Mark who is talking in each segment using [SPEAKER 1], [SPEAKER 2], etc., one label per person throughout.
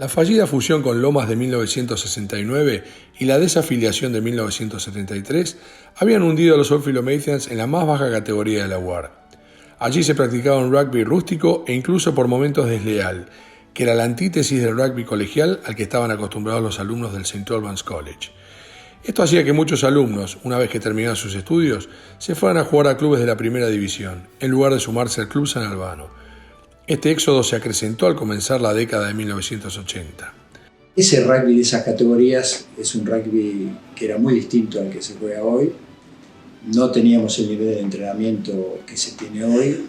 [SPEAKER 1] La fallida fusión con Lomas de 1969 y la desafiliación de 1973 habían hundido a los Old Philomathians en la más baja categoría de la UAR. Allí se practicaba un rugby rústico e incluso por momentos desleal, que era la antítesis del rugby colegial al que estaban acostumbrados los alumnos del St. Albans College. Esto hacía que muchos alumnos, una vez que terminaban sus estudios, se fueran a jugar a clubes de la primera división, en lugar de sumarse al Club San Albano. Este éxodo se acrecentó al comenzar la década de 1980.
[SPEAKER 2] Ese rugby de esas categorías es un rugby que era muy distinto al que se juega hoy. No teníamos el nivel de entrenamiento que se tiene hoy.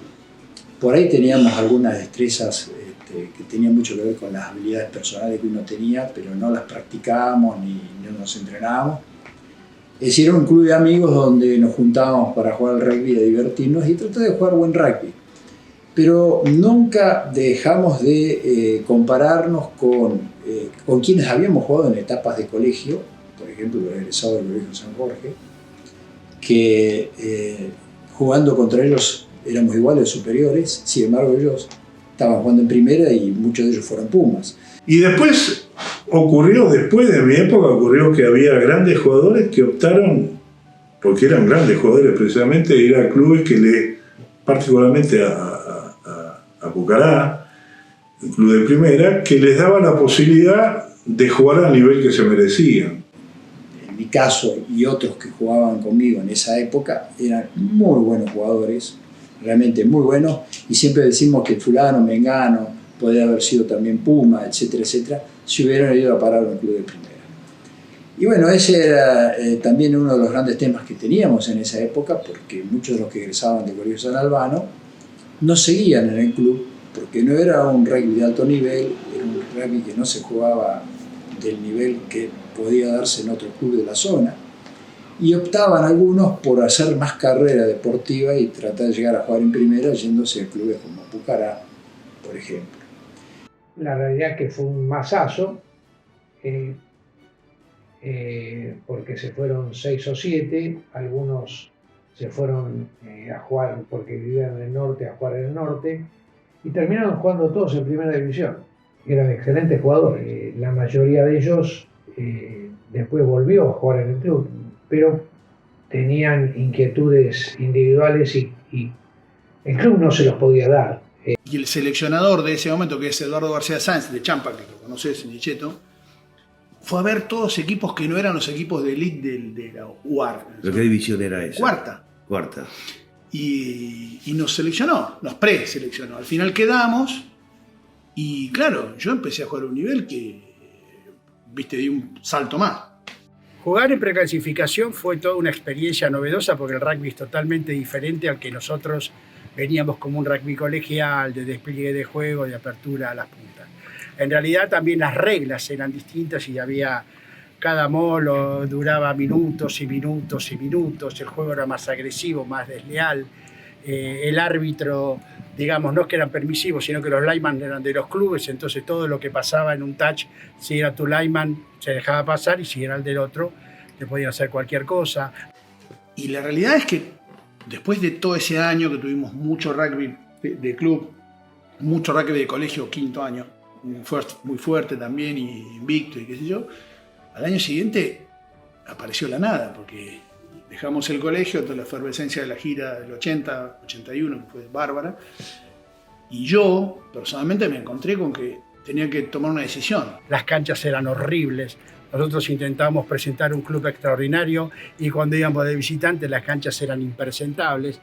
[SPEAKER 2] Por ahí teníamos algunas destrezas que tenían mucho que ver con las habilidades personales que uno tenía, pero no las practicábamos ni no nos entrenábamos. Es decir, era un club de amigos donde nos juntábamos para jugar al rugby, a divertirnos y tratar de jugar buen rugby. Pero nunca dejamos de compararnos con quienes habíamos jugado en etapas de colegio, por ejemplo, los egresados del Colegio San Jorge, que jugando contra ellos éramos iguales o superiores, sin embargo ellos estaban jugando en primera y muchos de ellos fueron Pumas.
[SPEAKER 3] Y después después de mi época, ocurrió que había grandes jugadores que optaron, porque eran grandes jugadores precisamente, ir a clubes que particularmente a Pucará, un club de primera, que les daba la posibilidad de jugar al nivel que se merecían.
[SPEAKER 2] En mi caso y otros que jugaban conmigo en esa época eran muy buenos jugadores, realmente muy buenos, y siempre decimos que fulano, mengano, podría haber sido también Puma, etcétera, etcétera, si hubieran ido a parar a un club de primera. Y bueno, ese era también uno de los grandes temas que teníamos en esa época, porque muchos de los que egresaban del Colegio San Albano no seguían en el club, porque no era un rugby de alto nivel, era un rugby que no se jugaba del nivel que podía darse en otro club de la zona, y optaban algunos por hacer más carrera deportiva y tratar de llegar a jugar en primera yéndose a clubes como Pucará, por ejemplo.
[SPEAKER 4] La realidad es que fue un masazo, porque se fueron 6 o 7, algunos se fueron a jugar porque vivían en el norte, a jugar en el norte, y terminaron jugando todos en primera división. Eran excelentes jugadores. La mayoría de ellos después volvió a jugar en el club, pero tenían inquietudes individuales y el club no se los podía dar.
[SPEAKER 5] Y el seleccionador de ese momento, que es Eduardo García Sáenz, de Champa, que lo conoces, en Nicheto, fue a ver todos equipos que no eran los equipos de elite de la UAR.
[SPEAKER 6] ¿Pero qué división era esa?
[SPEAKER 5] Cuarta. Y nos seleccionó, nos preseleccionó. Al final quedamos y claro, yo empecé a jugar a un nivel que, di un salto más.
[SPEAKER 7] Jugar en preclasificación fue toda una experiencia novedosa porque el rugby es totalmente diferente al que nosotros veníamos como un rugby colegial, de despliegue de juego, de apertura a las puntas. En realidad también las reglas eran distintas y cada molo duraba minutos y minutos y minutos, el juego era más agresivo, más desleal. El árbitro, digamos, no es que eran permisivos, sino que los linemen eran de los clubes, entonces todo lo que pasaba en un touch, si era tu lineman, se dejaba pasar, y si era el del otro, te podían hacer cualquier cosa.
[SPEAKER 5] Y la realidad es que después de todo ese año que tuvimos mucho rugby de club, mucho rugby de colegio, quinto año, muy fuerte también, y invicto y qué sé yo, al año siguiente apareció la nada, porque dejamos el colegio, toda la efervescencia de la gira del 80, 81, que fue bárbara, y yo personalmente me encontré con que tenía que tomar una decisión.
[SPEAKER 7] Las canchas eran horribles. Nosotros intentábamos presentar un club extraordinario y cuando íbamos de visitantes las canchas eran impresentables.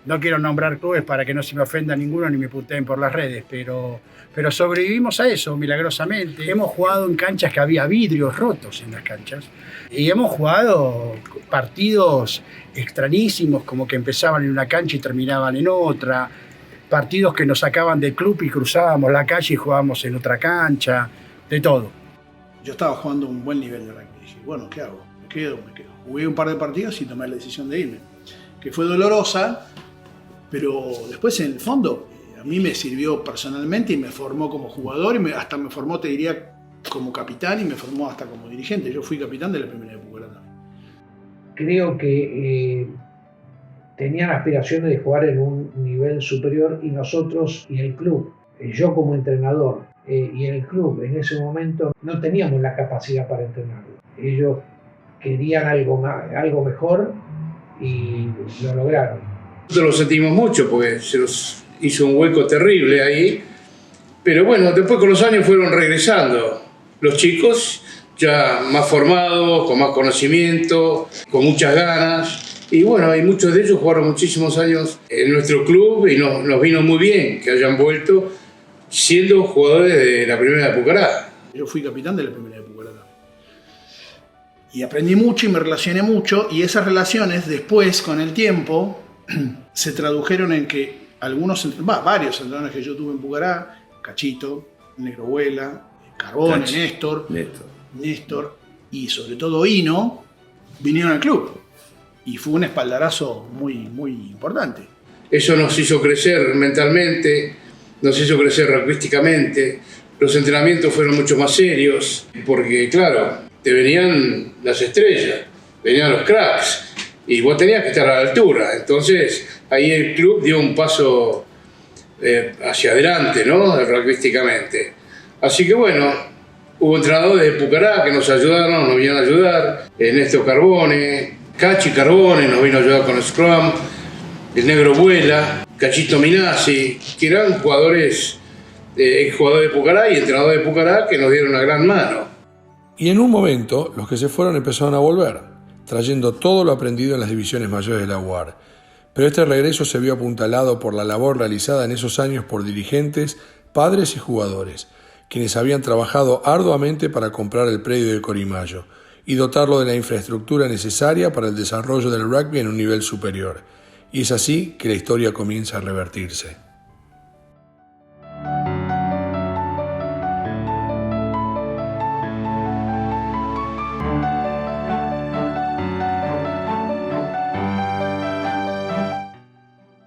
[SPEAKER 7] No quiero nombrar clubes para que no se me ofenda ninguno ni me puteen por las redes, pero sobrevivimos a eso milagrosamente. Hemos jugado en canchas que había vidrios rotos en las canchas y hemos jugado partidos extrañísimos, como que empezaban en una cancha y terminaban en otra, partidos que nos sacaban del club y cruzábamos la calle y jugábamos en otra cancha, de todo.
[SPEAKER 5] Yo estaba jugando un buen nivel de rugby y dije, bueno, ¿qué hago? ¿Me quedo? Jugué un par de partidos y tomé la decisión de irme, que fue dolorosa, pero después en el fondo a mí me sirvió personalmente y me formó como jugador y hasta me formó, te diría, como capitán y me formó hasta como dirigente. Yo fui capitán de la primera de Pucará.
[SPEAKER 4] Creo que tenían aspiraciones de jugar en un nivel superior y nosotros y el club. Yo como entrenador y en el club en ese momento no teníamos la capacidad para entrenarlo. Ellos querían algo mejor y lo lograron.
[SPEAKER 6] Nosotros lo sentimos mucho porque se nos hizo un hueco terrible ahí, pero bueno, después con los años fueron regresando los chicos ya más formados, con más conocimiento, con muchas ganas, y bueno, hay muchos de ellos jugaron muchísimos años en nuestro club y nos vino muy bien que hayan vuelto siendo jugadores de la primera de Pucará.
[SPEAKER 5] Yo fui capitán de la primera de Pucará. Y aprendí mucho y me relacioné mucho, y esas relaciones después, con el tiempo, se tradujeron en que varios entrenadores que yo tuve en Pucará, Cachito, Negro Vuela, Carbone, Néstor y sobre todo Hino, vinieron al club. Y fue un espaldarazo muy, muy importante.
[SPEAKER 6] Eso nos hizo crecer mentalmente, nos hizo crecer rugbyísticamente. Los entrenamientos fueron mucho más serios, porque claro, te venían las estrellas, venían los cracks, y vos tenías que estar a la altura. Entonces, ahí el club dio un paso hacia adelante, ¿no? Rugbyísticamente. Así que bueno, hubo entrenadores de Pucará que nos ayudaron, nos vinieron a ayudar. Néstor Carbone, Cachi Carbone nos vino a ayudar con el Scrum, el Negro Vuela, Cachito Minasi, que eran jugadores, exjugadores de Pucará y entrenadores de Pucará que nos dieron una gran mano.
[SPEAKER 1] Y en un momento, los que se fueron empezaron a volver, trayendo todo lo aprendido en las divisiones mayores de la UAR. Pero este regreso se vio apuntalado por la labor realizada en esos años por dirigentes, padres y jugadores, quienes habían trabajado arduamente para comprar el predio de Corimayo y dotarlo de la infraestructura necesaria para el desarrollo del rugby en un nivel superior. Y es así que la historia comienza a revertirse.